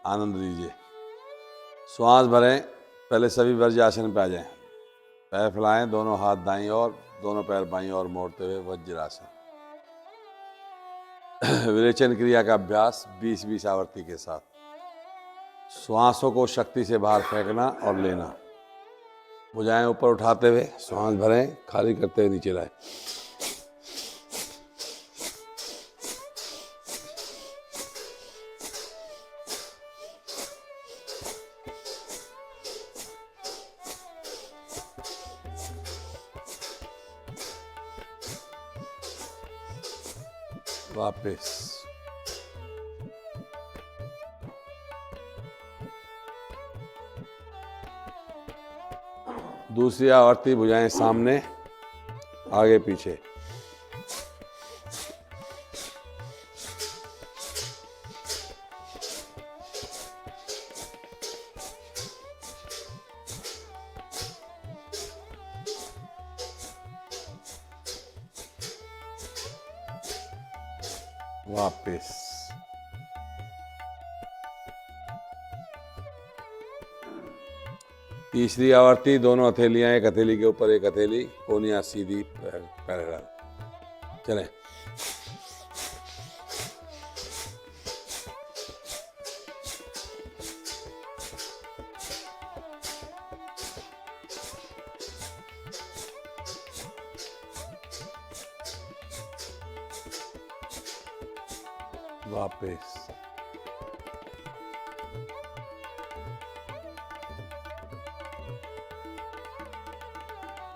आनंद लीजिए। श्वास भरें, पहले सभी वज्रासन पे आ जाएं। पैर फैलाएं, दोनों हाथ दाईं ओर, दोनों पैर बाईं ओर मोड़ते हुए वज्रासन। विरेचन क्रिया का अभ्यास 20-20 आवर्ती के साथ। श्वासों को शक्ति से बाहर फेंकना और लेना। भुजाएं ऊपर उठाते हुए श्वास भरें, खाली करते हुए नीचे लाएं। वापस। दूसरी आवर्ती, भुजाएं सामने, आगे पीछे। वापस। तीसरी आवर्ती, दोनों हथेलियां एक हथेली के ऊपर एक हथेली, कोनियां सीधी, पैरेलल। चलें। वापस।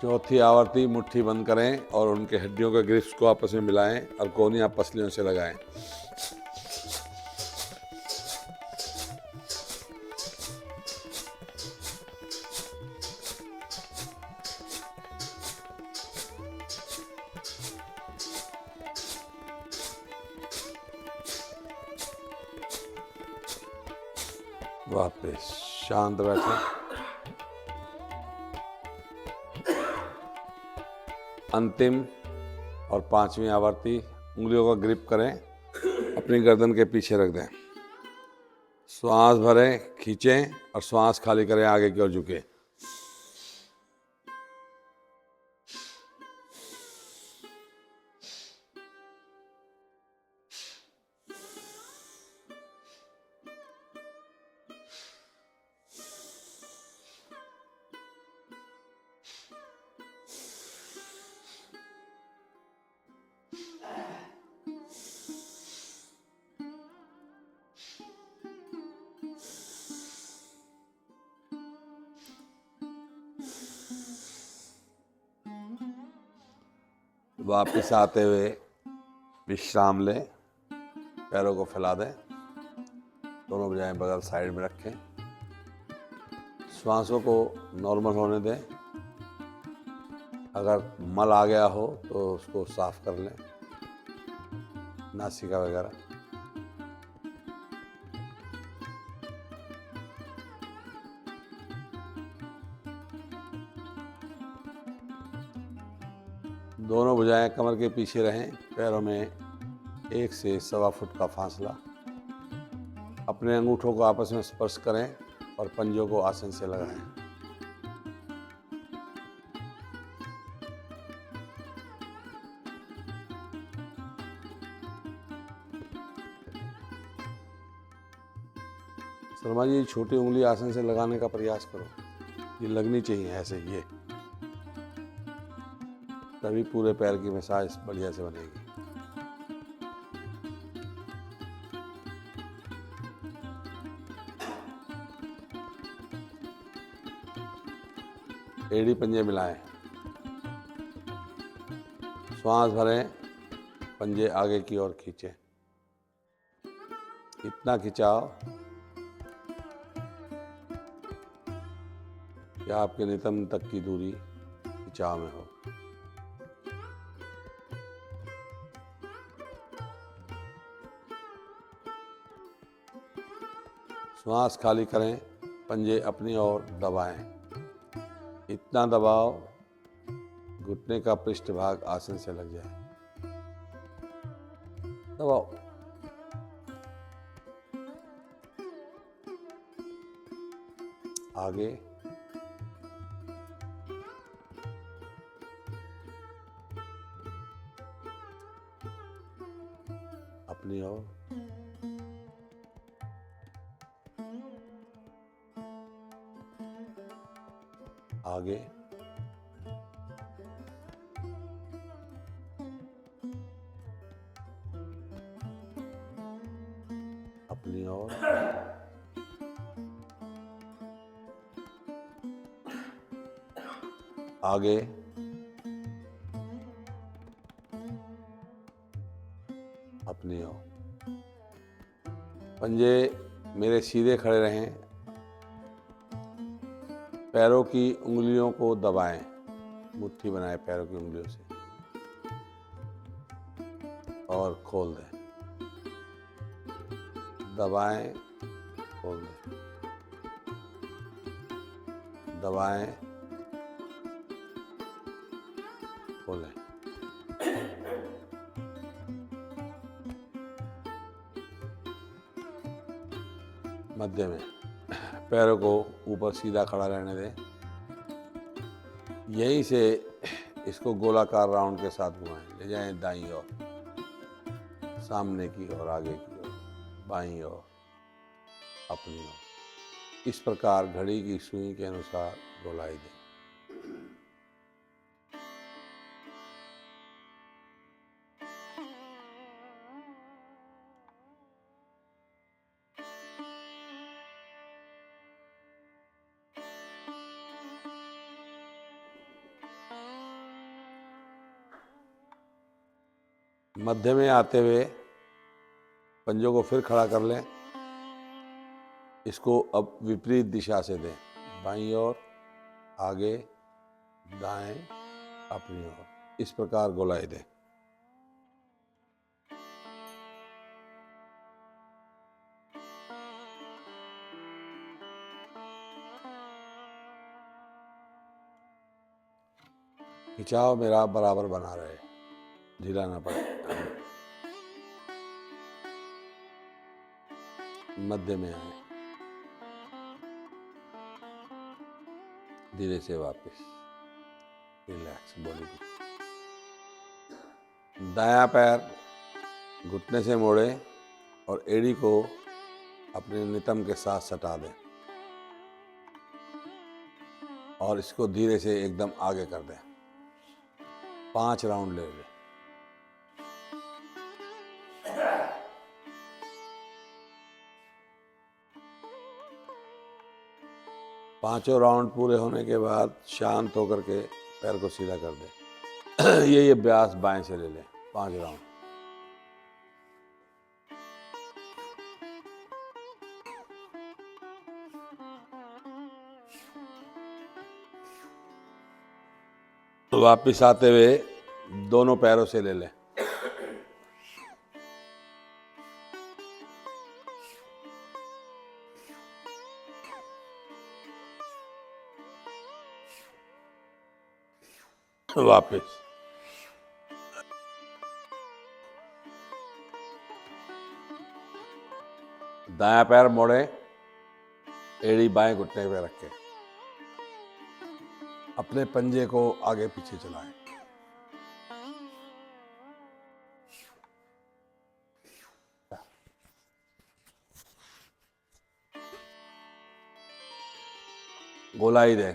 चौथी आवर्ती, मुट्ठी बंद करें और उनके हड्डियों के ग्रिप्स को आपस में मिलाएं और कोहनियां पसलियों से लगाएं। वापस। शांत बैठें। अंतिम और पांचवी आवर्ती, उंगलियों का ग्रिप करें, अपनी गर्दन के पीछे रख दें। श्वास भरें, खींचें और श्वास खाली करें, आगे की ओर झुके। वापस आते हुए विश्राम लें, पैरों को फैला दें, दोनों भुजाएं बगल साइड में रखें। श्वासों को नॉर्मल होने दें। अगर मल आ गया हो तो उसको साफ कर लें, नासिका वगैरह। दोनों भुजाएं कमर के पीछे रहें, पैरों में 1 से 1.25 फुट का फासला। अपने अंगूठों को आपस में स्पर्श करें और पंजों को आसन से लगाएं। शर्मा जी, छोटी उंगली आसन से लगाने का प्रयास करो, ये लगनी चाहिए ऐसे, ये तभी पूरे पैर की मसाज बढ़िया से बनेगी। एड़ी पंजे मिलाएं, श्वास भरें, पंजे आगे की ओर खींचें। इतना खिंचाव कि आपके नितंब तक की दूरी खिंचाव में हो। श्वास खाली करें, पंजे अपनी ओर दबाएं। इतना दबाओ घुटने का पृष्ठभाग आसन से लग जाए। दबाओ। आगे, अपनी ओर, आगे, अपनी ओर, आगे, अपनी ओर। पंजे मेरे सीधे खड़े रहें। पैरों की उंगलियों को दबाएं, मुट्ठी बनाए पैरों की उंगलियों से और खोल दें। दबाएं, खोल दें, दबाएं, खोलें। मध्य में पैरों को ऊपर सीधा खड़ा रहने दें। यहीं से इसको गोलाकार राउंड के साथ घुमाएं। ले जाएं दाईं ओर, सामने की ओर, आगे की ओर, बाईं ओर, अपनी ओर। इस प्रकार घड़ी की सुई के अनुसार गोलाई दें। मध्य में आते हुए पंजों को फिर खड़ा कर लें। इसको अब विपरीत दिशा से दें। बाईं ओर, आगे, दाएं, अपनी ओर। इस प्रकार गोलाई दें। खिंचाव मेरा बराबर बना रहे, ढीला ना पड़े। मध्य में आए, धीरे से वापस रिलैक्स बॉडी को। दायां पैर घुटने से मोड़े और एड़ी को अपने नितंब के साथ सटा दें और इसको धीरे से एकदम आगे कर दें। 5 राउंड ले लें। पांचों राउंड पूरे होने के बाद शांत होकर के पैर को सीधा कर दें। ये अभ्यास बाएं से ले लें। 5 राउंड। तो वापिस आते हुए दोनों पैरों से ले लें। वापिस दायां पैर मोड़े, एड़ी बाएं घुटने पे रखें, अपने पंजे को आगे पीछे चलाएं। गोलाई दें।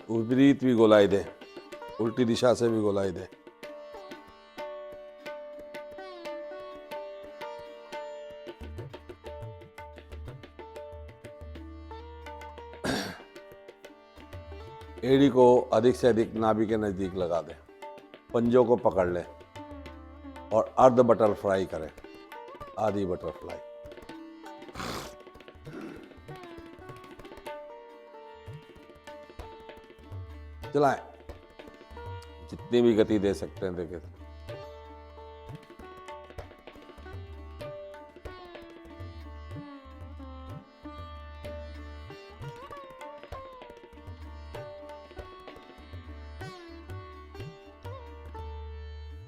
विपरीत भी गोलाई दे, उल्टी दिशा से भी गोलाई दे। एड़ी को अधिक से अधिक नाभि के नजदीक लगा दें। पंजों को पकड़ लें और अर्ध बटरफ्लाई करें, आधी बटरफ्लाई। चलाएं। जितनी भी गति दे सकते हैं देखिए।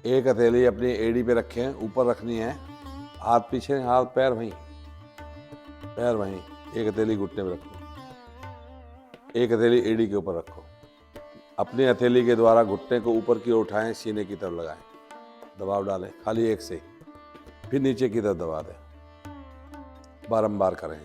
एक हथेली अपनी एड़ी पे रखें, ऊपर रखनी है, हाथ पीछे, हाथ पैर वहीं, पैर वहीं, एक हथेली घुटने पे रखो, एक हथेली एड़ी के ऊपर रखो। अपनी हथेली के द्वारा घुटने को ऊपर की ओर उठाएं, सीने की तरफ लगाएं, दबाव डालें, खाली एक से, फिर नीचे की तरफ दबा दें, बारंबार करें।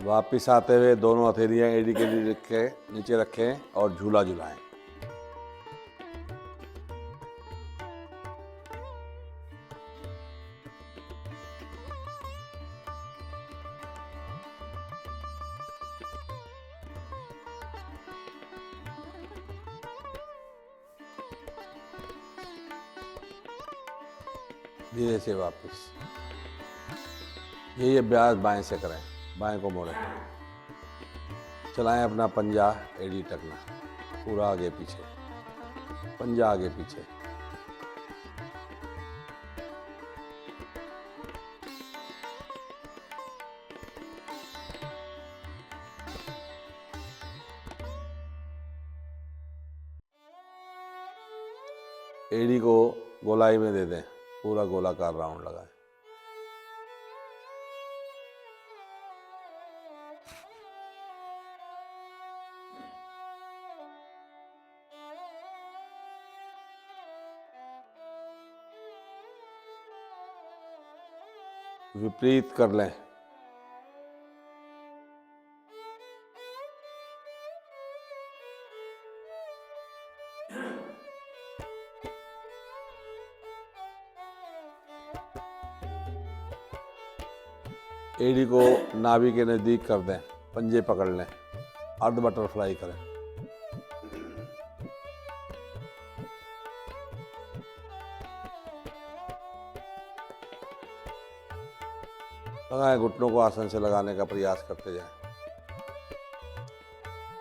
वापिस आते हुए दोनों हथेलियां एड़ी के नीचे रखें और झूला झुलाएं। धीरे से वापस। यही अभ्यास बाएं से करें, बाएं को मोड़ें, चलाएं अपना पंजा एड़ी टकना, पूरा आगे पीछे, पंजा आगे पीछे। एड़ी को गोलाई में दे दें, पूरा गोलाकार राउंड लगाएं। विपरीत कर लें। एड़ी को नाभि के नज़दीक कर दें, पंजे पकड़ लें, अर्ध बटरफ्लाई करें। लगाएं, घुटनों को आसन से लगाने का प्रयास करते जाएं।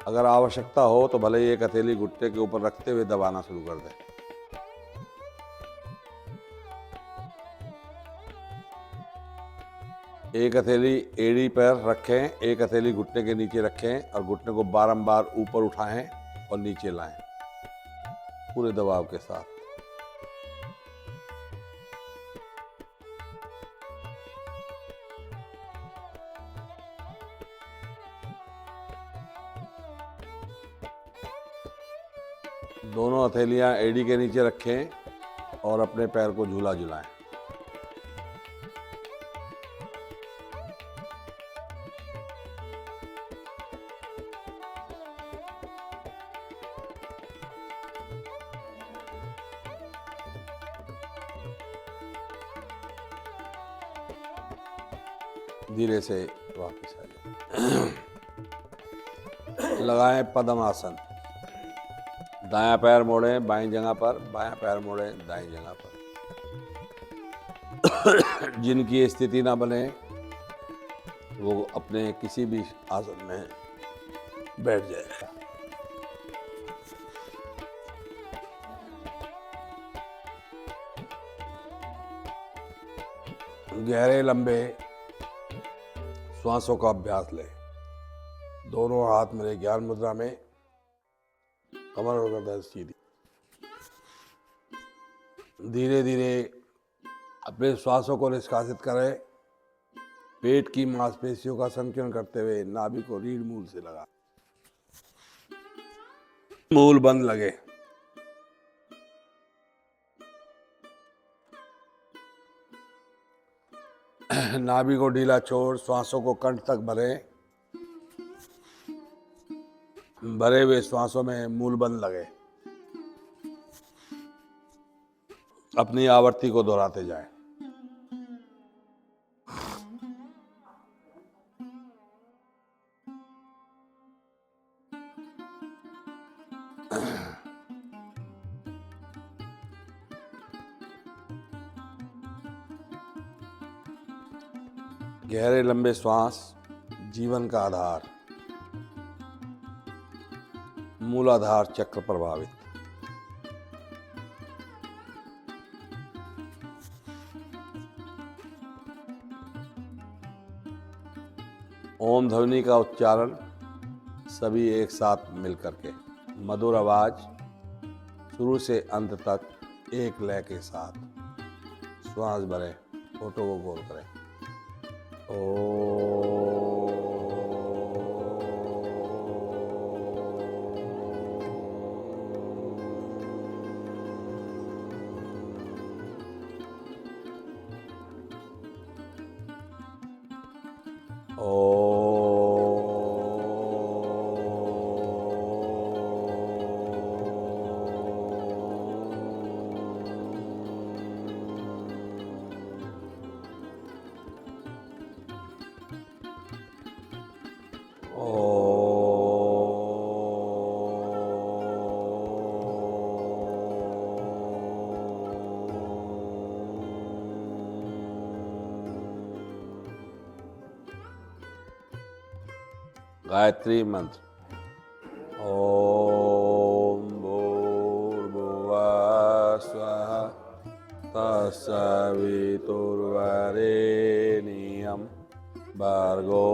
अगर आवश्यकता हो तो भले ही एक हथेली घुटने के ऊपर रखते हुए दबाना शुरू कर दें। एक हथेली एड़ी पर रखें, एक हथेली घुटने के नीचे रखें और घुटने को बारंबार ऊपर उठाएं और नीचे लाएं, पूरे दबाव के साथ। दोनों हथेलियां एड़ी के नीचे रखें और अपने पैर को झूला झुलाएं। धीरे से वापस आ जाए। लगाएं पद्मासन। दायां पैर मोड़ें बाईं जगह पर, बायां पैर मोड़ें दाईं जगह पर। जिनकी स्थिति ना बने वो अपने किसी भी आसन में बैठ जाए। गहरे लंबे श्वासों का अभ्यास लें। दोनों हाथ मेरे ज्ञान मुद्रा में, कमर और गर्दन सीधी। धीरे धीरे अपने श्वासों को निष्कासित करें। पेट की मांसपेशियों का संकीर्ण करते हुए नाभि को रीढ़ मूल से लगा, मूल बंद लगे। नाभि को ढीला छोड़ श्वासों को कंठ तक भरें। भरे हुए श्वासों में मूल बंद लगे। अपनी आवृत्ति को दोहराते जाएं। गहरे लंबे श्वास जीवन का आधार, मूलाधार चक्र प्रभावित। ओम ध्वनि का उच्चारण सभी एक साथ मिलकर के, मधुर आवाज शुरू से अंत तक एक लय के साथ। श्वास भरें, फोटो को गोल करें। गायत्री मंत्र। ओम भूर्भुवः स्वः तत्सवितुर्वरेण्यं भर्गो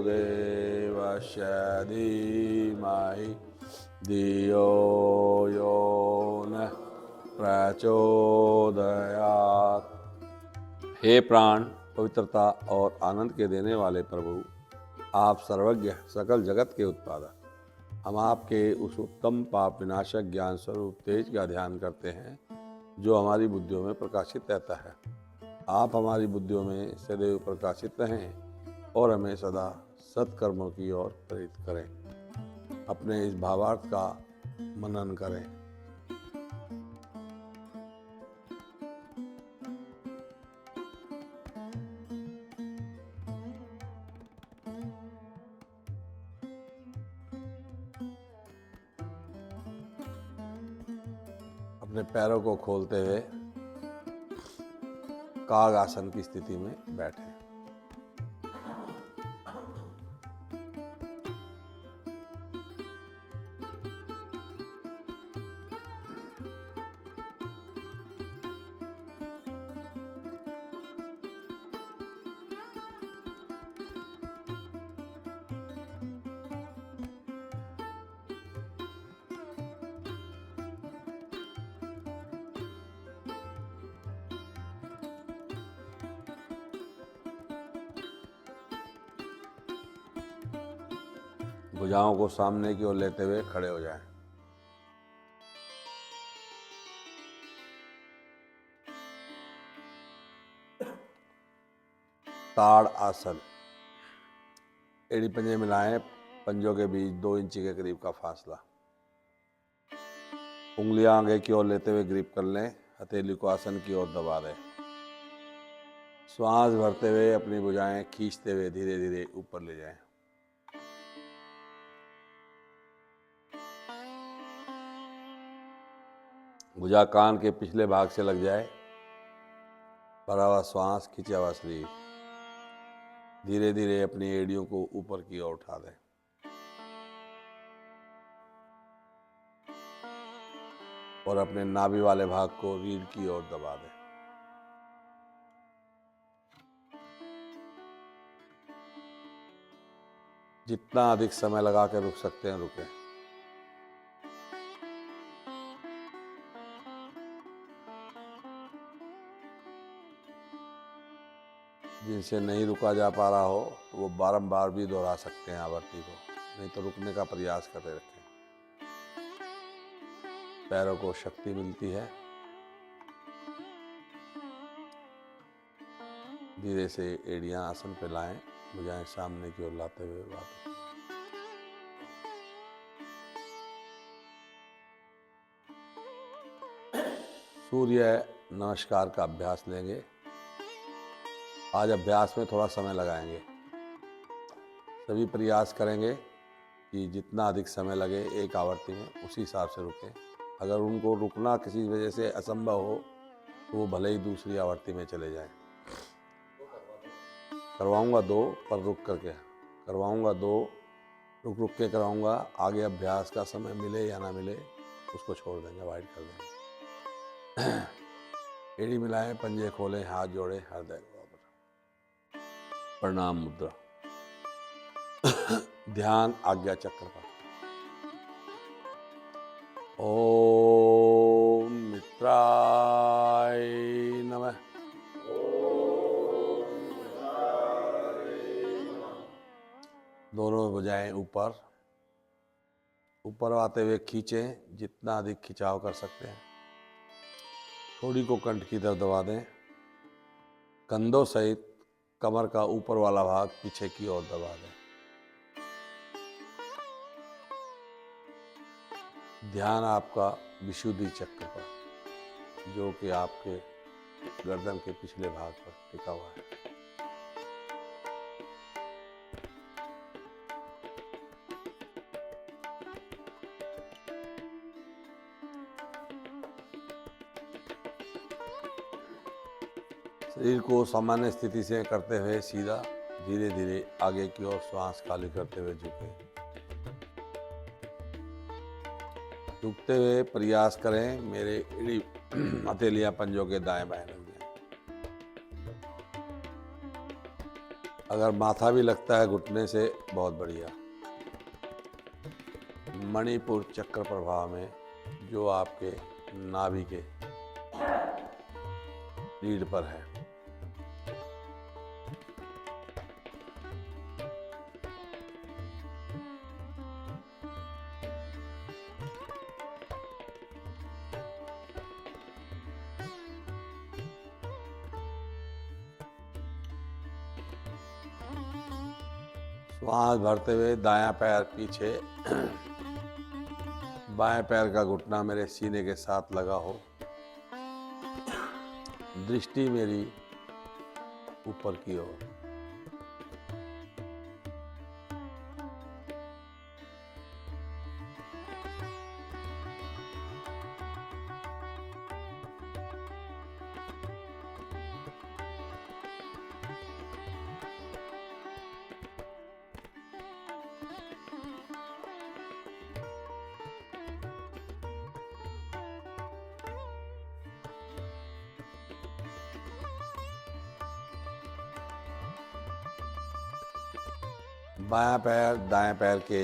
देवस्य धीमहि धियो यो नः प्रचोदयात्। हे प्राण, पवित्रता और आनंद के देने वाले प्रभु, आप सर्वज्ञ, सकल जगत के उत्पादक, हम आपके उस उत्तम पाप विनाशक ज्ञान स्वरूप तेज का ध्यान करते हैं जो हमारी बुद्धियों में प्रकाशित रहता है। आप हमारी बुद्धियों में सदैव प्रकाशित रहें और हमें सदा सत्कर्मों की ओर प्रेरित करें। अपने इस भावार्थ का मनन करें। अपने पैरों को खोलते हुए काग आसन की स्थिति में बैठें। भुजाओं को सामने की ओर लेते हुए खड़े हो जाएं। ताड़ आसन। एड़ी पंजे मिलाएं, पंजों के बीच 2 इंची के करीब का फासला। उंगलियां आगे की ओर लेते हुए ग्रिप कर लें। हथेली को आसन की ओर दबा दें। श्वास भरते हुए अपनी भुजाएं खींचते हुए धीरे धीरे ऊपर ले जाएं। भुजा कान के पिछले भाग से लग जाए। भरा हुआ श्वास, खींचा हुआ शरीर। धीरे धीरे अपनी एड़ियों को ऊपर की ओर उठा दें। और अपने नाभि वाले भाग को रीढ़ की ओर दबा दें। जितना अधिक समय लगा के रुक सकते हैं रुकें। जिनसे नहीं रुका जा पा रहा हो तो वो बारंबार भी दोहरा सकते हैं आवर्ती को, नहीं तो रुकने का प्रयास करते रखें। पैरों को शक्ति मिलती है। धीरे से एड़ियां आसन पे लाएं, भुजाएं सामने की ओर लाते हुए वापस। सूर्य नमस्कार का अभ्यास लेंगे। आज अभ्यास में थोड़ा समय लगाएंगे। सभी प्रयास करेंगे कि जितना अधिक समय लगे एक आवर्ती में उसी हिसाब से रुकें। अगर उनको रुकना किसी वजह से असंभव हो तो वो भले ही दूसरी आवर्ती में चले जाएं। करवाऊंगा 2 पर रुक करके करवाऊंगा 2, रुक रुक के कराऊंगा। आगे अभ्यास का समय मिले या ना मिले उसको छोड़ देंगे, अवॉइड कर देंगे। एड़ी मिलाएं, पंजे खोलें, हाथ जोड़े, हृदय बराबर। प्रणाम मुद्रा। ध्यान आज्ञा चक्र पर। ओम मित्राय नमः। दोनों भुजाएं ऊपर ऊपर आते हुए खींचें, जितना अधिक खिंचाव कर सकते हैं। थोड़ी को कंठ की तरफ दबा दें। कंधों सहित कमर का ऊपर वाला भाग पीछे की ओर दबा दें। ध्यान आपका विशुद्धि चक्र पर, जो कि आपके गर्दन के पिछले भाग पर टिका हुआ है। शरीर को सामान्य स्थिति से करते हुए सीधा धीरे धीरे आगे की ओर श्वास खाली करते हुए झुके। झुकते हुए प्रयास करें मेरे एड़ी हथेलियां पंजों के दाएं बाएं लग जाएं। अगर माथा भी लगता है घुटने से, बहुत बढ़िया। मणिपुर चक्र प्रभाव में, जो आपके नाभि के रीढ़ पर है। श्वास भरते हुए दायां पैर पीछे, बाएं पैर का घुटना मेरे सीने के साथ लगा हो। दृष्टि मेरी ऊपर की ओर। बायां पैर दाएं पैर के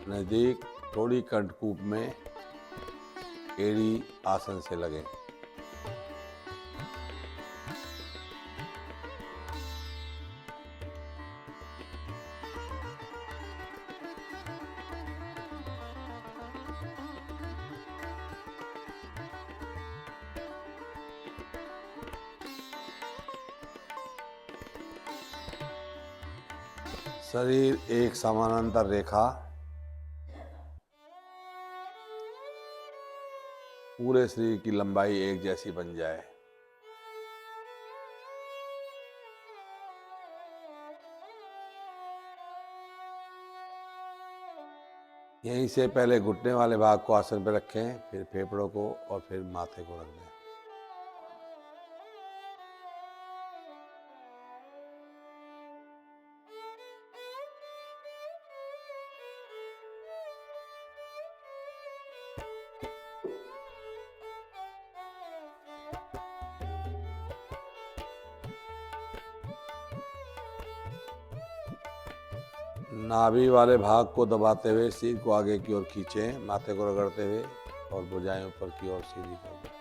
नज़दीक, थोड़ी कंठकूप में एड़ी आसन से लगे। शरीर एक समानांतर रेखा पूरे शरीर की लंबाई एक जैसी बन जाए। यहीं से पहले घुटने वाले भाग को आसन पर रखें, फिर फेफड़ों को और फिर माथे को रख दें। नाभि वाले भाग को दबाते हुए सिर को आगे की ओर खींचें, माथे को रगड़ते हुए और भुजाएं ऊपर की ओर सीधी कर दें।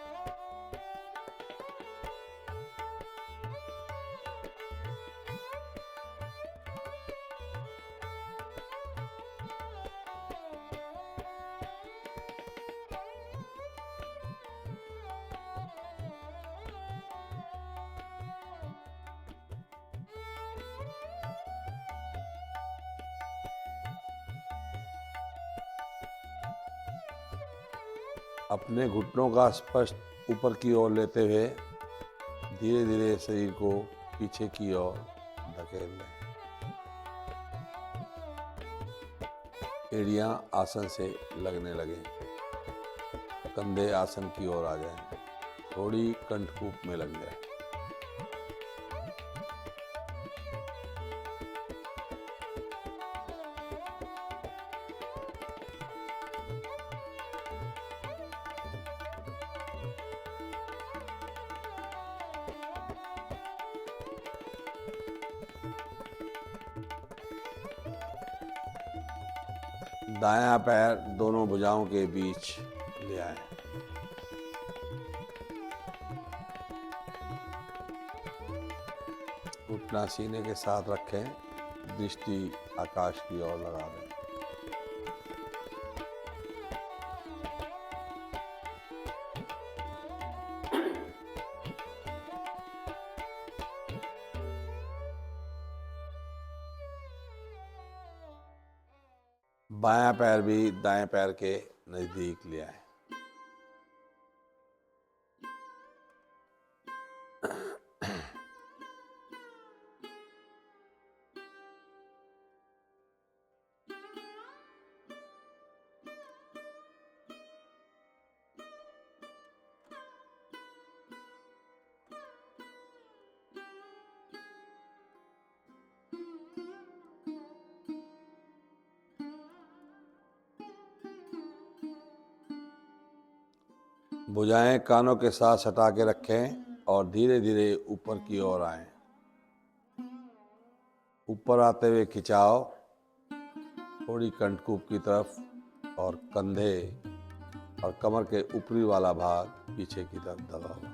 अपने घुटनों का स्पष्ट ऊपर की ओर लेते हुए धीरे धीरे शरीर को पीछे की ओर धकेल लें। एड़ियां आसन से लगने लगें, कंधे आसन की ओर आ जाएं, थोड़ी कंठकूप में लग जाए। दायां पैर दोनों भुजाओं के बीच ले आए। घुटना सीने के साथ रखें, दृष्टि आकाश की ओर लगा दें। बायां पैर भी दाएं पैर के नजदीक ले आए। भुजाएं कानों के साथ सटा के रखें और धीरे धीरे ऊपर की ओर आएं। ऊपर आते हुए खिंचाव, थोड़ी कंठकूप की तरफ और कंधे और कमर के ऊपरी वाला भाग पीछे की तरफ दबा हुआ।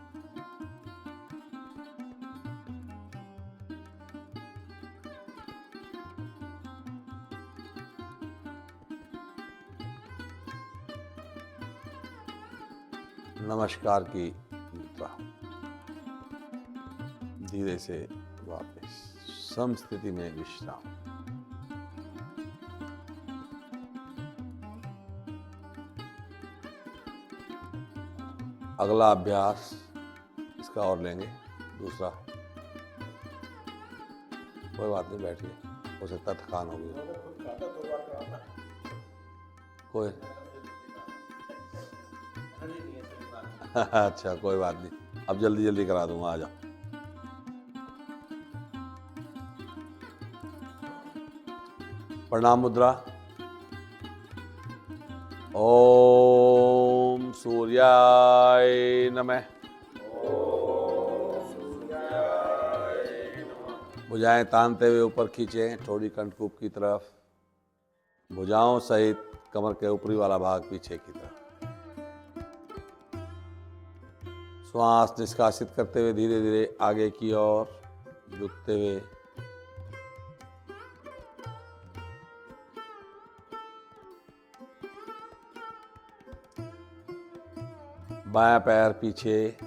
नमस्कार की मुद्रा। धीरे से वापस समस्थिति में विश्राम। अगला अभ्यास इसका और लेंगे, दूसरा। कोई बात नहीं, बैठिए, हो सकता थकान होगी। कोई अच्छा, कोई बात नहीं, अब जल्दी जल्दी करा दूंगा, आ जाओ। प्रणाम मुद्रा। ओम सूर्याय नमः। भुजाएं तानते हुए ऊपर खींचें, थोड़ी कंठकूप की तरफ। भुजाओं सहित कमर के ऊपरी वाला भाग पीछे की तरफ। श्वास निष्कासित करते हुए धीरे धीरे आगे की ओर झुकते हुए बायां पैर पीछे,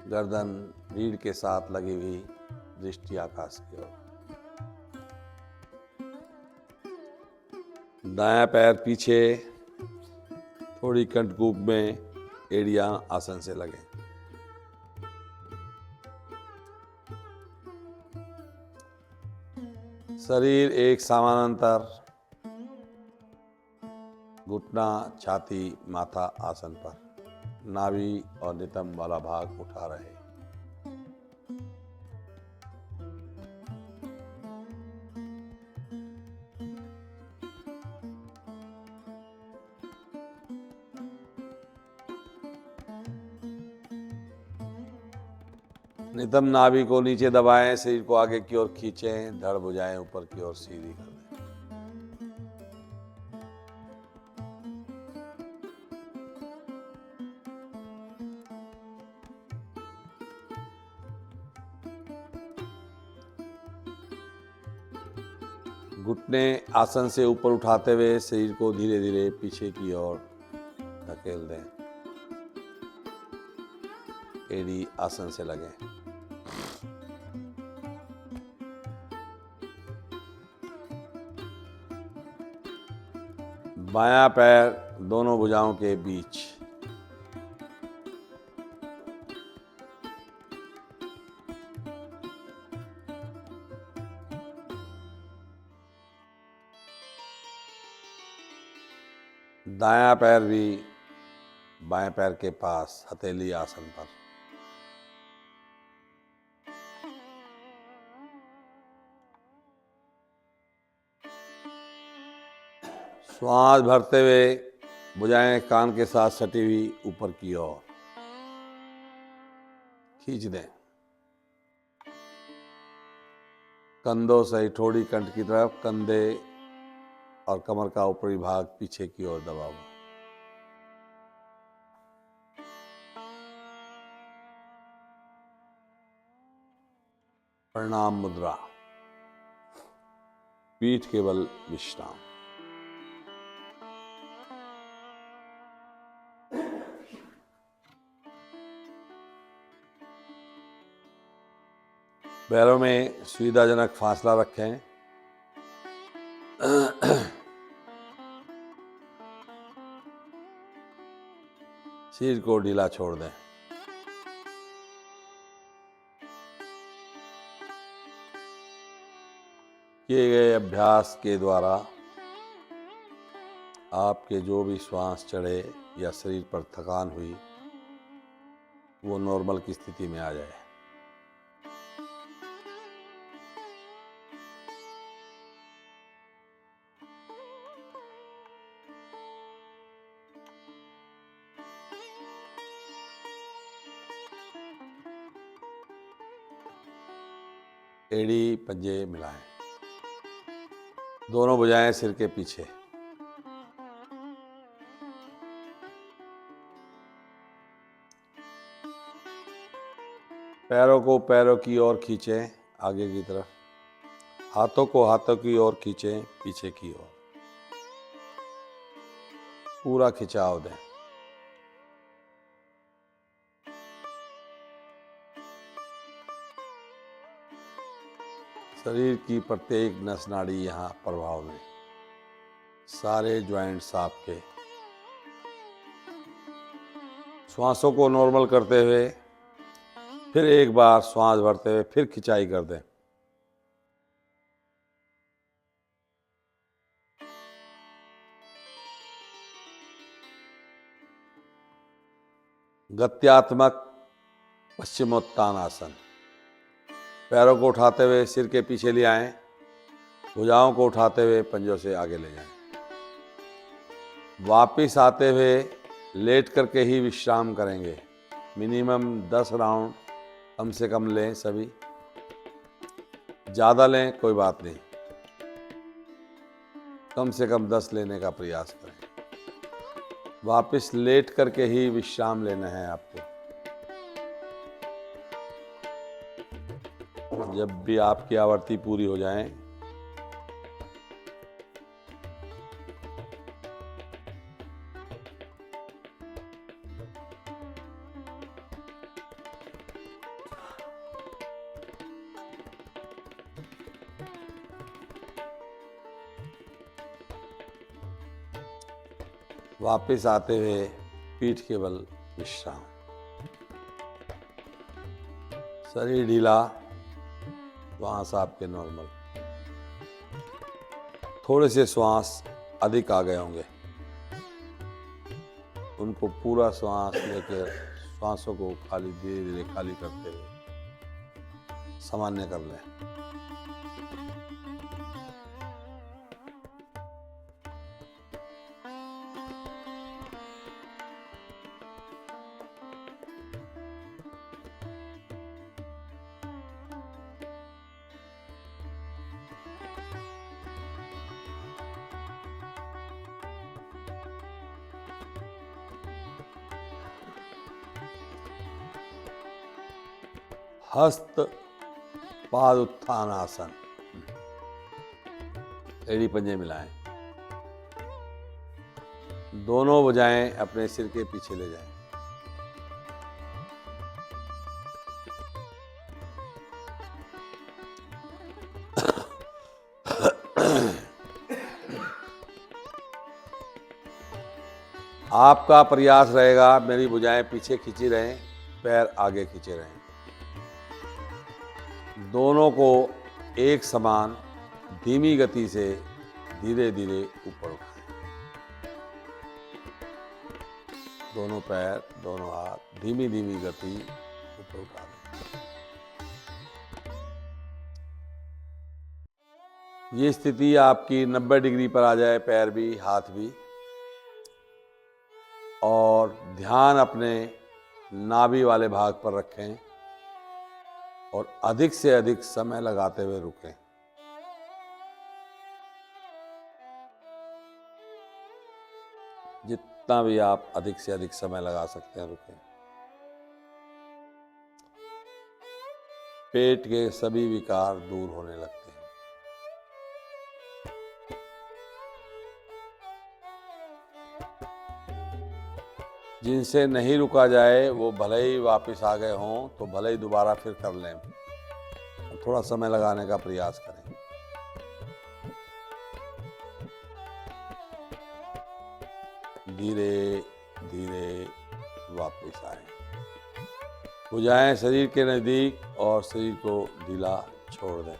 गर्दन रीढ़ के साथ लगी हुई, दृष्टि आकाश की ओर। दायां पैर पीछे, थोड़ी कंठकूप में एड़ियां आसन से लगे। शरीर एक समानांतर, घुटना, छाती, माथा आसन पर, नाभि और नितंब वाला भाग उठा रहे। नितंब नाभि को नीचे दबाएं, शरीर को आगे की ओर खींचें, धड़ भुजाएं ऊपर की ओर सीधी कर दें। घुटने आसन से ऊपर उठाते हुए शरीर को धीरे धीरे पीछे की ओर धकेल दें। एड़ी आसन से लगे। बायां पैर दोनों भुजाओं के बीच। दायां पैर भी बाएं पैर के पास हथेली आसन पर। श्वास भरते हुए भुजाएं कान के साथ सटी हुई ऊपर की ओर खींच दें। कंधों से ठोड़ी कंठ की तरफ, कंधे और कमर का ऊपरी भाग पीछे की ओर दबा हुआ। प्रणाम मुद्रा, पीठ के बल विश्राम। पैरों में सुविधाजनक फासला रखें। सिर को ढीला छोड़ दें। किए गए अभ्यास के द्वारा आपके जो भी श्वास चढ़े या शरीर पर थकान हुई वो नॉर्मल की स्थिति में आ जाए। एड़ी पंजे मिलाएं। दोनों भुजाएं सिर के पीछे। पैरों को पैरों की ओर खींचें आगे की तरफ। हाथों को हाथों की ओर खींचें पीछे की ओर। पूरा खिंचाव दें। शरीर की प्रत्येक नस नाड़ी यहाँ प्रभाव में। सारे ज्वाइंट्स आपके। श्वासों को नॉर्मल करते हुए फिर एक बार श्वास भरते हुए फिर खिंचाई कर दें। गत्यात्मक पश्चिमोत्तान आसन। पैरों को उठाते हुए सिर के पीछे ले आएं। भुजाओं को उठाते हुए पंजों से आगे ले जाएं। वापिस आते हुए लेट करके ही विश्राम करेंगे। मिनिमम 10 राउंड कम से कम लें सभी। ज़्यादा लें कोई बात नहीं, कम से कम 10 लेने का प्रयास करें। वापिस लेट करके ही विश्राम लेना है आपको। जब भी आपकी आवृत्ति पूरी हो जाए वापिस आते हुए पीठ के बल विश्राम। शरीर ढीला, श्वास आपके नॉर्मल। थोड़े से श्वास अधिक आ गए होंगे, उनको पूरा श्वास लेकर श्वासों को खाली धीरे धीरे खाली करते हुए सामान्य कर लें। हस्त पाद उत्थान आसन। एड़ी पंजे मिलाएं। दोनों भुजाएं अपने सिर के पीछे ले जाएं। आपका प्रयास रहेगा मेरी भुजाएं पीछे खींची रहें, पैर आगे खींचे रहें। दोनों को एक समान धीमी गति से धीरे धीरे ऊपर उठाएं। दोनों पैर, दोनों हाथ धीमी धीमी गति ऊपर उठा दें। ये स्थिति आपकी 90 डिग्री पर आ जाए, पैर भी हाथ भी, और ध्यान अपने नाभि वाले भाग पर रखें और अधिक से अधिक समय लगाते हुए रुकें। जितना भी आप अधिक से अधिक समय लगा सकते हैं रुकें। पेट के सभी विकार दूर होने लगते हैं। जिनसे नहीं रुका जाए वो भले ही वापस आ गए हों तो भले ही दोबारा फिर कर लें, थोड़ा समय लगाने का प्रयास करें। धीरे धीरे वापस आए, हो जाएं शरीर के नज़दीक और शरीर को ढीला छोड़ दें।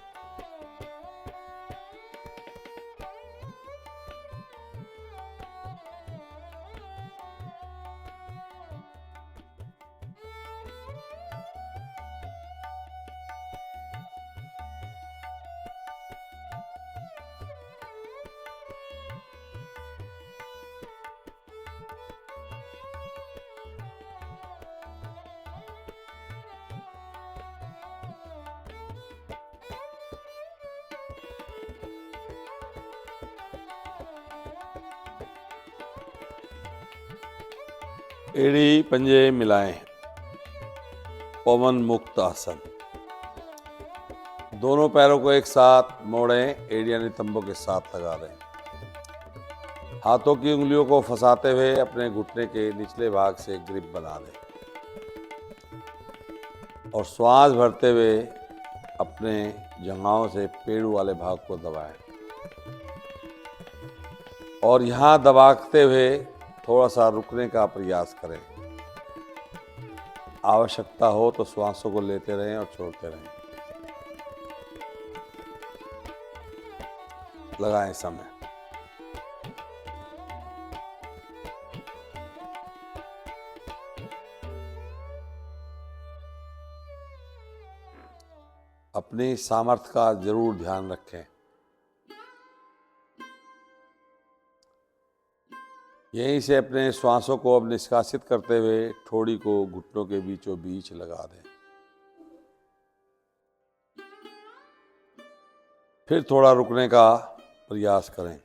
एड़ी पंजे मिलाएं, पवन मुक्त आसन। दोनों पैरों को एक साथ मोड़ें, एड़ियां नितंबों के साथ लगा दें। हाथों की उंगलियों को फंसाते हुए अपने घुटने के निचले भाग से ग्रिप बना दें और श्वास भरते हुए अपने जंघाओं से पेड़ू वाले भाग को दबाएं और यहाँ दबाते हुए थोड़ा सा रुकने का प्रयास करें। आवश्यकता हो तो श्वासों को लेते रहें और छोड़ते रहें। लगाएं समय। अपनी सामर्थ्य का जरूर ध्यान रखें। यहीं से अपने श्वासों को अब निष्कासित करते हुए ठोड़ी को घुटनों के बीचों बीच लगा दें। फिर थोड़ा रुकने का प्रयास करें।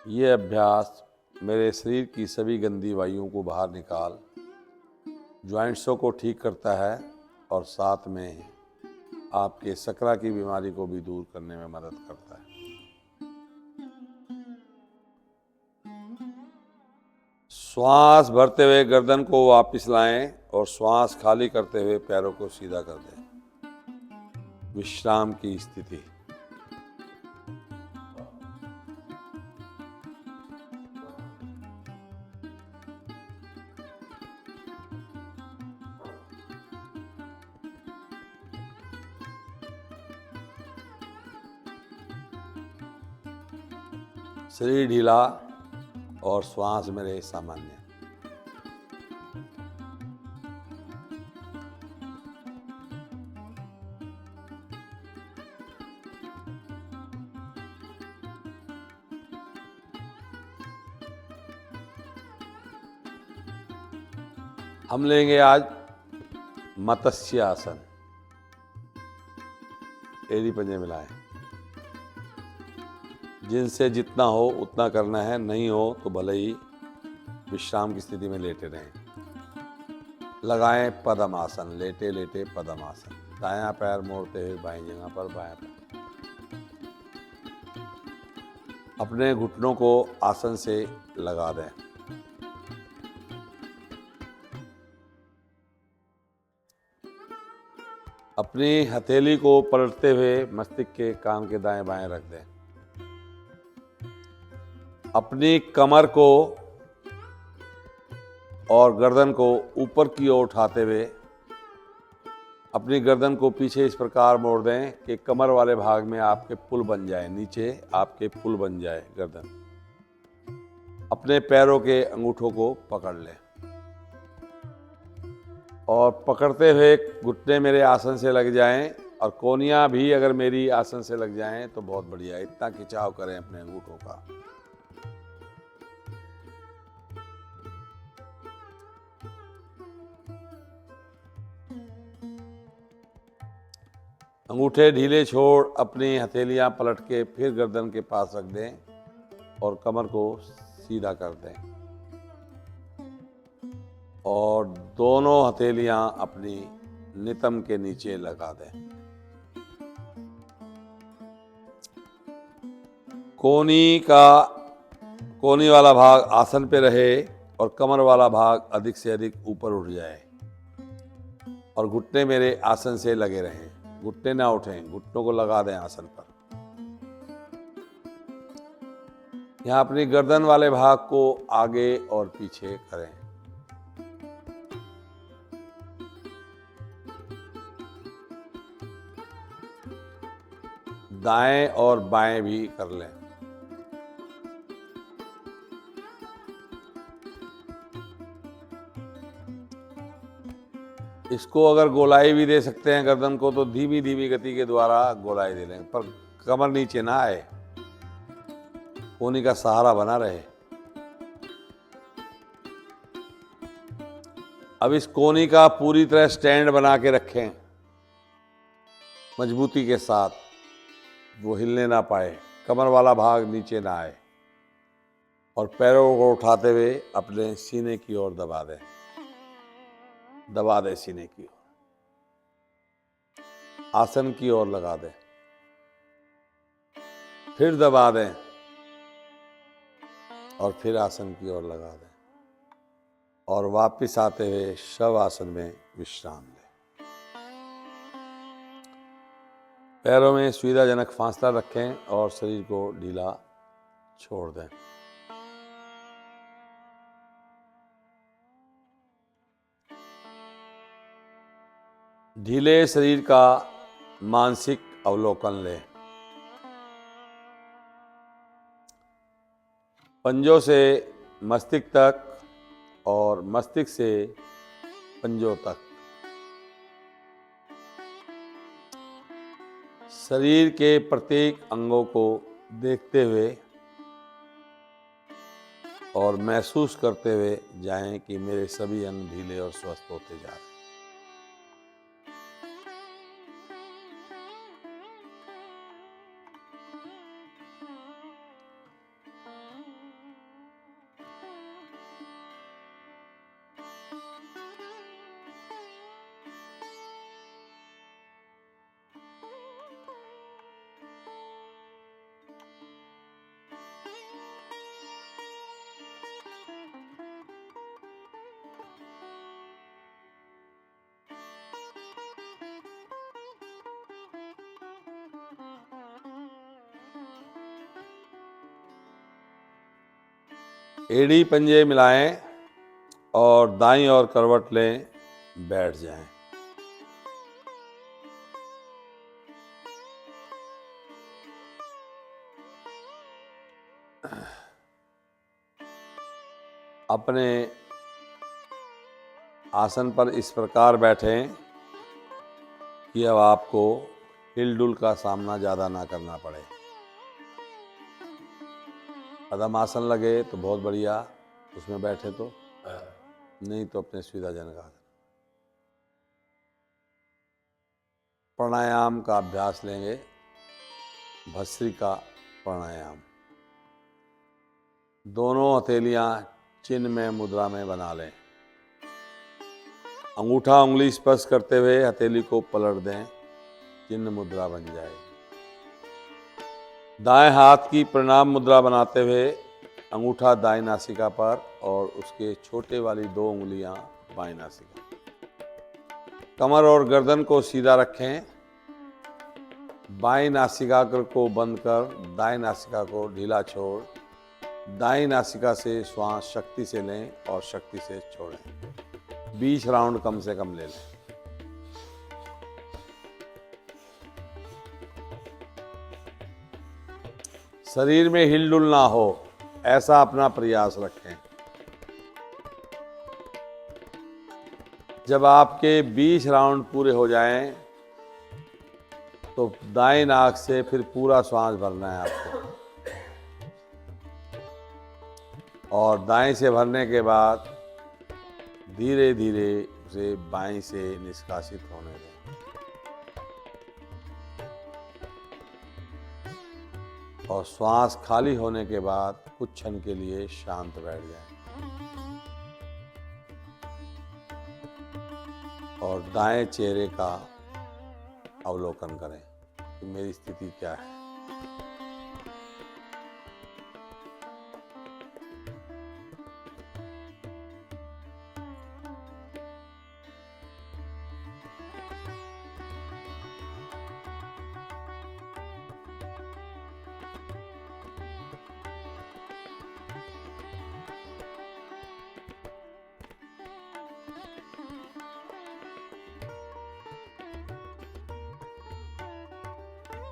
ये अभ्यास मेरे शरीर की सभी गंदी वायुओं को बाहर निकाल ज्वाइंट्सों को ठीक करता है और साथ में आपके सकरा की बीमारी को भी दूर करने में मदद करता है। श्वास भरते हुए गर्दन को वापस लाएं और श्वास खाली करते हुए पैरों को सीधा कर दें। विश्राम की स्थिति। शरीर ढीला और श्वास में रहे सामान्य। हम लेंगे आज मत्स्य आसन। एड़ी पंजे मिलाएं। जिनसे जितना हो उतना करना है, नहीं हो तो भले ही विश्राम की स्थिति में लेटे रहें। लगाएं पद्मासन। लेटे लेटे पद्मासन। दायां पैर मोड़ते हुए बाईं जगह पर बायां पैर। अपने घुटनों को आसन से लगा दें। अपनी हथेली को पलटते हुए मस्तिष्क के कान के दाएं बाएं रख दें। अपनी कमर को और गर्दन को ऊपर की ओर उठाते हुए अपनी गर्दन को पीछे इस प्रकार मोड़ दें कि कमर वाले भाग में आपके पुल बन जाए, नीचे आपके पुल बन जाए गर्दन। अपने पैरों के अंगूठों को पकड़ लें और पकड़ते हुए घुटने मेरे आसन से लग जाएं और कोहनियां भी अगर मेरी आसन से लग जाएं तो बहुत बढ़िया। इतना खिंचाव करें अपने अंगूठों का। अंगूठे ढीले छोड़ अपनी हथेलियां पलट के फिर गर्दन के पास रख दें और कमर को सीधा कर दें और दोनों हथेलियां अपनी नितंब के नीचे लगा दें। कोनी वाला भाग आसन पे रहे और कमर वाला भाग अधिक से अधिक ऊपर उठ जाए और घुटने मेरे आसन से लगे रहें। घुटने ना उठें, घुटनों को लगा दें आसन पर। यहाँ अपनी गर्दन वाले भाग को आगे और पीछे करें। दाएं और बाएं भी कर लें। इसको अगर गोलाई भी दे सकते हैं गर्दन को तो धीमी धीमी गति के द्वारा गोलाई दे लें, पर कमर नीचे ना आए, कोनी का सहारा बना रहे। अब इस कोनी का पूरी तरह स्टैंड बना के रखें मजबूती के साथ, वो हिलने ना पाए, कमर वाला भाग नीचे ना आए और पैरों को उठाते हुए अपने सीने की ओर दबा दें। सीने की ओर, आसन की ओर लगा दें, फिर दबा दें और फिर आसन की ओर लगा दें और वापस आते हुए शव आसन में विश्राम लें। पैरों में सुविधाजनक फासला रखें और शरीर को ढीला छोड़ दें। ढीले शरीर का मानसिक अवलोकन लें। पंजों से मस्तिष्क तक और मस्तिष्क से पंजों तक शरीर के प्रत्येक अंगों को देखते हुए और महसूस करते हुए जाएं कि मेरे सभी अंग ढीले और स्वस्थ होते जा रहे हैं। एड़ी पंजे मिलाएं और दाईं ओर करवट लें, बैठ जाएं। अपने आसन पर इस प्रकार बैठें कि अब आपको हिलडुल का सामना ज़्यादा ना करना पड़े। पद्म आसन लगे तो बहुत बढ़िया, उसमें बैठे तो, नहीं तो अपने सुविधाजनक आसन। प्राणायाम का अभ्यास लेंगे, भस्त्रिका प्राणायाम। दोनों हथेलियां चिन्ह में मुद्रा में बना लें। अंगूठा उंगली स्पर्श करते हुए हथेली को पलट दें, चिन्ह मुद्रा बन जाए। दाएं हाथ की प्रणाम मुद्रा बनाते हुए अंगूठा दाएं नासिका पर और उसके छोटे वाली 2 उंगलियां बाएं नासिका। कमर और गर्दन को सीधा रखें। बाएं नासिकाग्र को बंद कर दाएं नासिका को ढीला छोड़ दाएं नासिका से श्वास शक्ति से लें और शक्ति से छोड़ें। 20 राउंड कम से कम ले लें। शरीर में हिलडुल ना हो, ऐसा अपना प्रयास रखें। जब आपके 20 राउंड पूरे हो जाएं, तो दाएं नाक से फिर पूरा श्वास भरना है आपको और दाएं से भरने के बाद धीरे धीरे उसे बाएं से निष्कासित होने दें। और श्वास खाली होने के बाद कुछ क्षण के लिए शांत बैठ जाएं और दाएं चेहरे का अवलोकन करें कि मेरी स्थिति क्या है।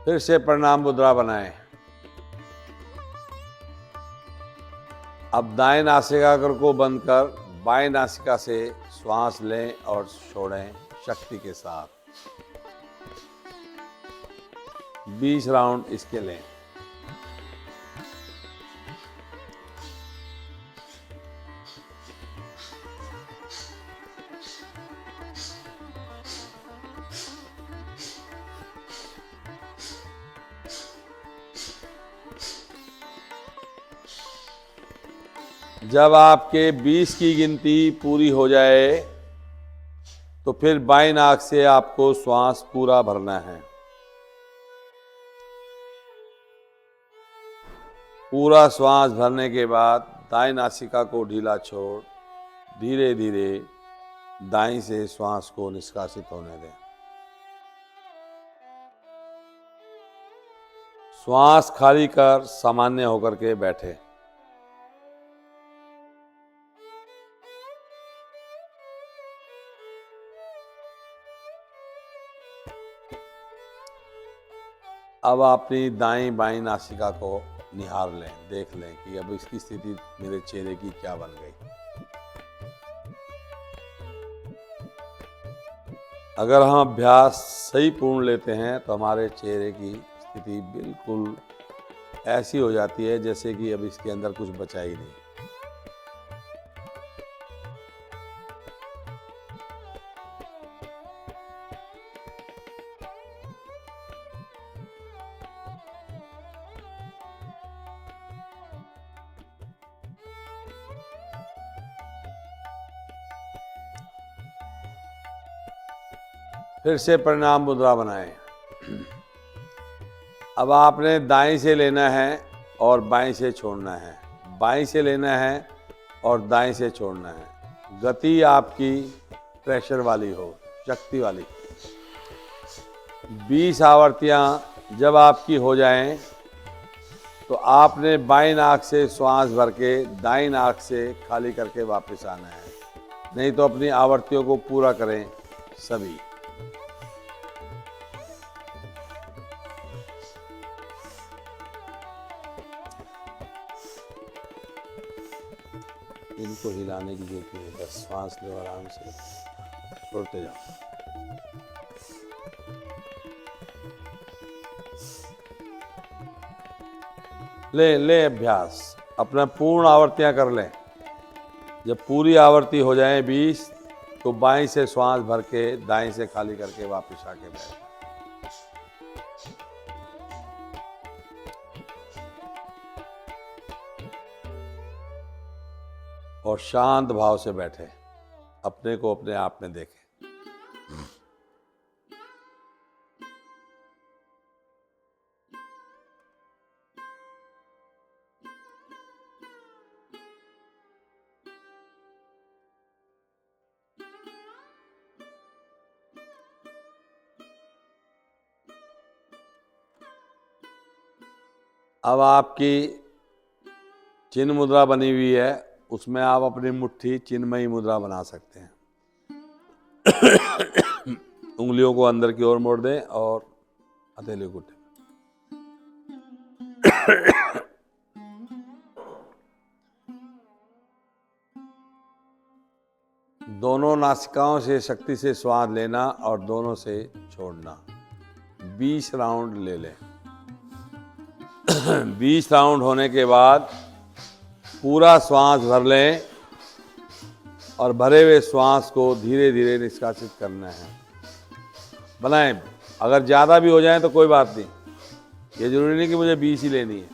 फिर से प्रणाम मुद्रा बनाएं। अब दाएं नासिकाग्र को बंद कर बाएं नासिका से श्वास लें और छोड़ें शक्ति के साथ। 20 राउंड इसके लें। जब आपके 20 की गिनती पूरी हो जाए तो फिर बाईं नाक से आपको श्वास पूरा भरना है। पूरा श्वास भरने के बाद दाईं नासिका को ढीला छोड़ धीरे धीरे दाईं से श्वास को निष्कासित होने दें। श्वास खाली कर सामान्य होकर के बैठे। अब अपनी दाईं बाईं नासिका को निहार लें, देख लें कि अब इसकी स्थिति मेरे चेहरे की क्या बन गई। अगर हम अभ्यास सही पूर्ण लेते हैं तो हमारे चेहरे की स्थिति बिल्कुल ऐसी हो जाती है जैसे कि अब इसके अंदर कुछ बचा ही नहीं। फिर से प्रणाम मुद्रा बनाएं। अब आपने दाएं से लेना है और बाएं से छोड़ना है, बाएं से लेना है और दाएं से छोड़ना है। गति आपकी प्रेशर वाली हो, शक्ति वाली। 20 आवृत्तियां जब आपकी हो जाएं तो आपने बाईं नाक से श्वास भर के दाईं नाक से खाली करके वापस आना है। नहीं तो अपनी आवृत्तियों को पूरा करें सभी। इनको हिलाने की जरूरत नहीं है, बस सांस लो आराम से, छोड़ते जाओ। ले अभ्यास अपना पूर्ण आवृत्तियां कर लें। जब पूरी आवृत्ति हो जाए 20 तो बाएं से श्वास भर के दाएं से खाली करके वापस आके बैठ। और शांत भाव से बैठे, अपने को अपने आप में देखें। अब आपकी चिन्ह मुद्रा बनी हुई है, उसमें आप अपनी मुट्ठी चिन्मयी मुद्रा बना सकते हैं। उंगलियों को अंदर की ओर मोड़ दें और हथेली को उठे। दोनों नासिकाओं से शक्ति से श्वास लेना और दोनों से छोड़ना। 20 राउंड ले लें। 20 राउंड होने के बाद पूरा श्वास भर लें और भरे हुए श्वास को धीरे धीरे निष्कासित करना है। बनाएं। अगर ज़्यादा भी हो जाए तो कोई बात नहीं, ये जरूरी नहीं कि मुझे 20 ही लेनी है।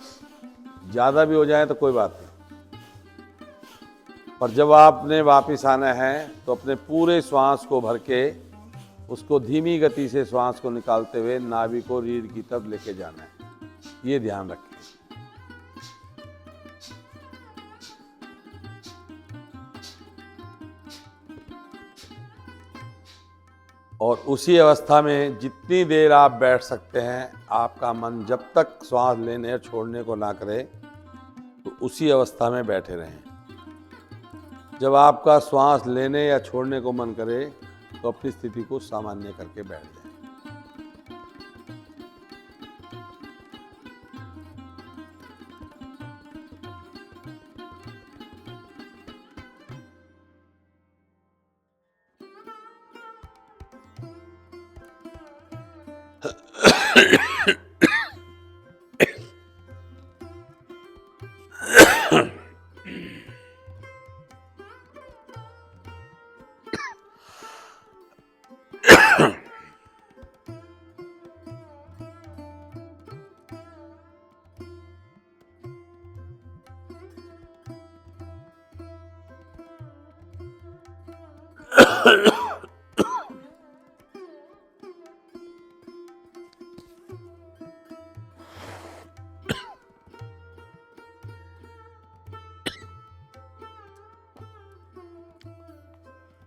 ज़्यादा भी हो जाए तो कोई बात नहीं, पर जब आपने वापस आना है तो अपने पूरे श्वास को भर के उसको धीमी गति से श्वास को निकालते हुए नाभि को रीढ़ की तरफ लेके जाना है, ये ध्यान रखें। और उसी अवस्था में जितनी देर आप बैठ सकते हैं, आपका मन जब तक श्वास लेने और छोड़ने को ना करे तो उसी अवस्था में बैठे रहें। जब आपका श्वास लेने या छोड़ने को मन करे तो अपनी स्थिति को सामान्य करके बैठ जाएं।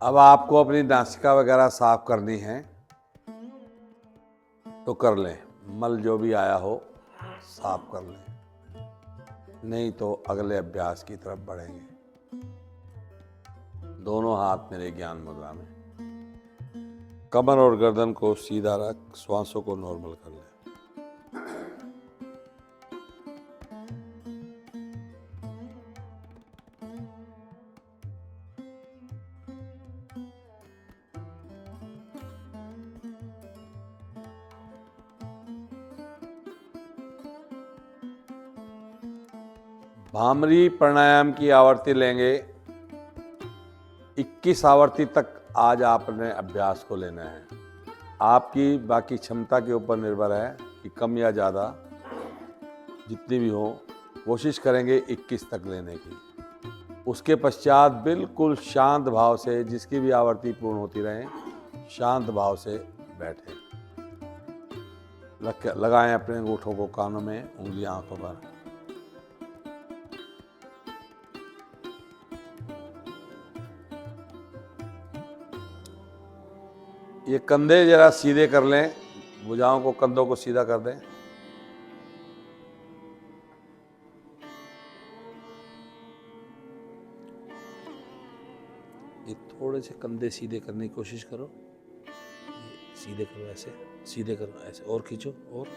अब आपको अपनी नासिका वगैरह साफ करनी है तो कर लें, मल जो भी आया हो साफ कर लें, नहीं तो अगले अभ्यास की तरफ बढ़ेंगे। दोनों हाथ मेरे ज्ञान मुद्रा में, कमर और गर्दन को सीधा रख, श्वासों को नॉर्मल कर लें। भामरी प्राणायाम की आवृत्ति लेंगे 21 आवृत्ति तक आज आपने अभ्यास को लेना है। आपकी बाकी क्षमता के ऊपर निर्भर है कि कम या ज़्यादा जितनी भी हो, कोशिश करेंगे 21 तक लेने की। उसके पश्चात बिल्कुल शांत भाव से, जिसकी भी आवृत्ति पूर्ण होती रहे, शांत भाव से बैठें। लगाएं अपने अंगूठों को कानों में, उंगलियां आंखों पर। ये कंधे जरा सीधे कर लें, भुजाओं को, कंधों को सीधा कर दें। ये थोड़े से कंधे सीधे करने की कोशिश करो, सीधे करो, ऐसे सीधे करो, ऐसे और खींचो, और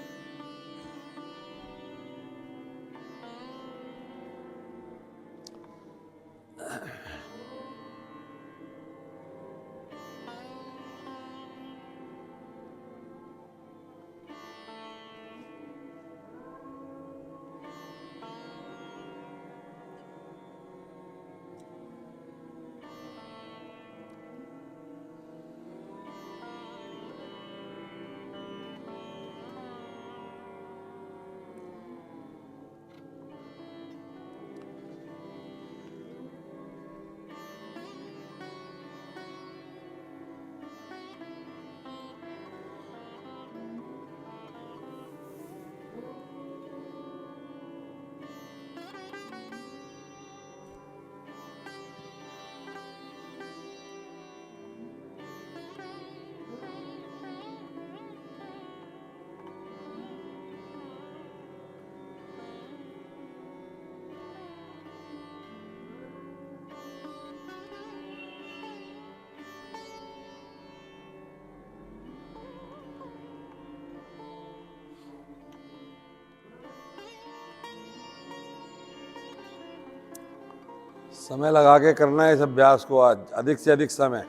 समय लगा के करना है इस अभ्यास को आज, अधिक से अधिक समय।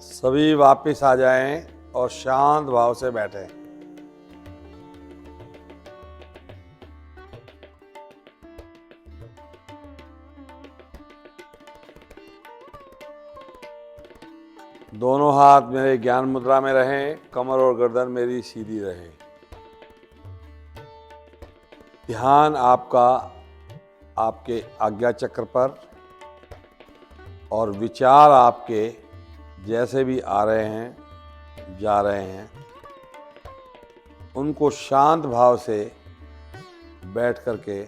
सभी वापस आ जाएं और शांत भाव से बैठें। दोनों हाथ मेरे ज्ञान मुद्रा में रहें, कमर और गर्दन मेरी सीधी रहे। ध्यान आपका आपके आज्ञा चक्र पर और विचार आपके जैसे भी आ रहे हैं जा रहे हैं उनको शांत भाव से बैठ करके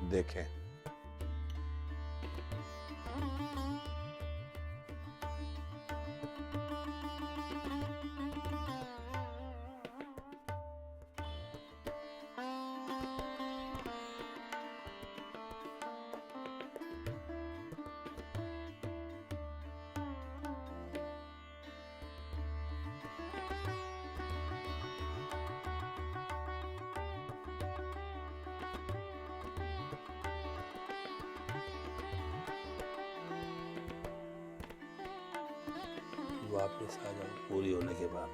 देखें। वापस आ जाओ पूरी होने के बाद।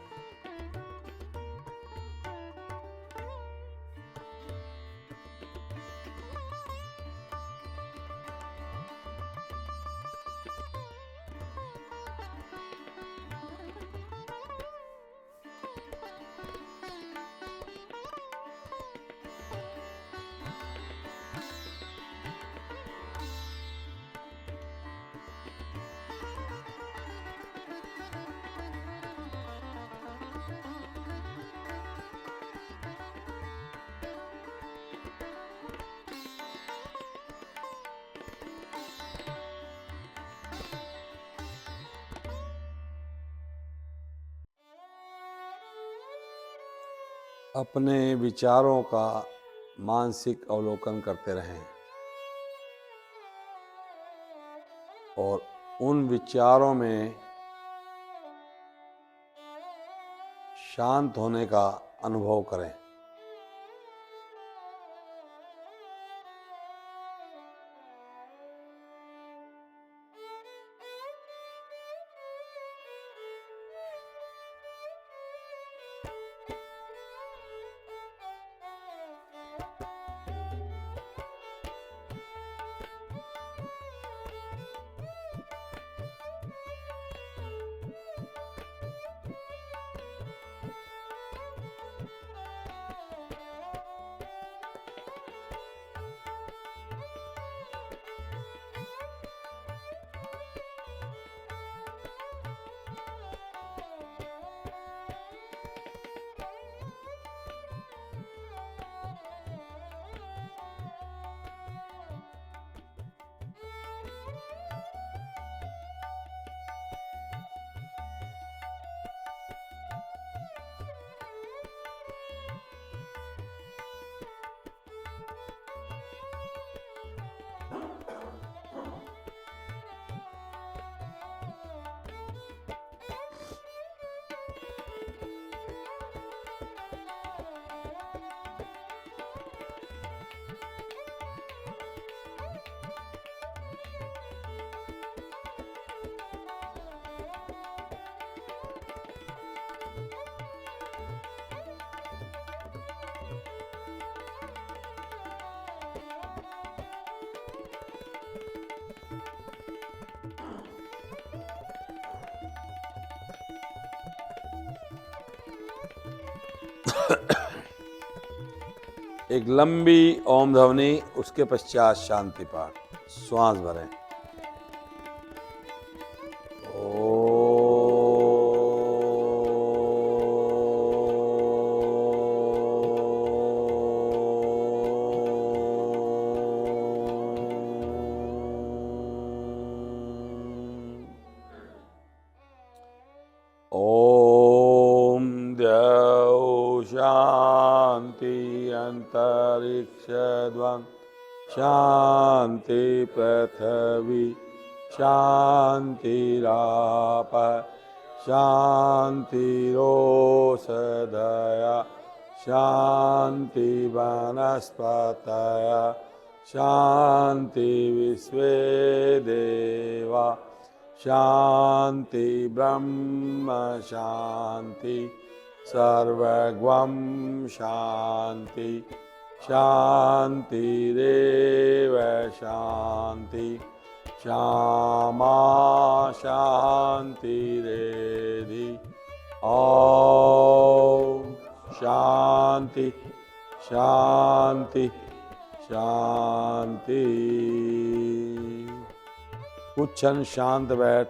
अपने विचारों का मानसिक अवलोकन करते रहें और उन विचारों में शांत होने का अनुभव करें। एक लंबी ओम ध्वनि, उसके पश्चात शांति पाठ। श्वास भरें। ओम द्यौ शांति अंतरिक्षध्वं शांति पृथ्वी शांतिराप शांतिरोषधय शांति वनस्पतय शांति विश्वे देवा शांति ब्रह्म शांति सर्वगम शांति शांतिरेव शांति श्यामा शांतिरेधि ओम शांति शांति शांति। कुछ क्षण शांत बैठ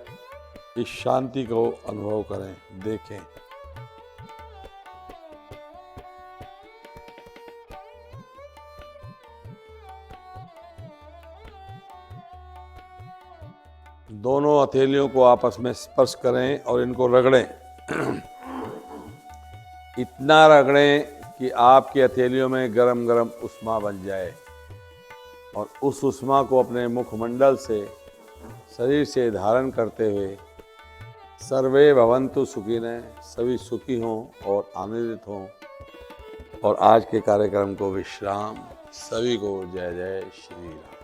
इस शांति को अनुभव करें, देखें। दोनों हथेलियों को आपस में स्पर्श करें और इनको रगड़ें। इतना रगड़ें कि आपकी हथेलियों में गरम गरम उष्मा बन जाए और उस उष्मा को अपने मुखमंडल से, शरीर से धारण करते हुए सर्वे भवन्तु सुखिनः, सभी सुखी हों और आनंदित हों। और आज के कार्यक्रम को विश्राम। सभी को जय जय श्री राम।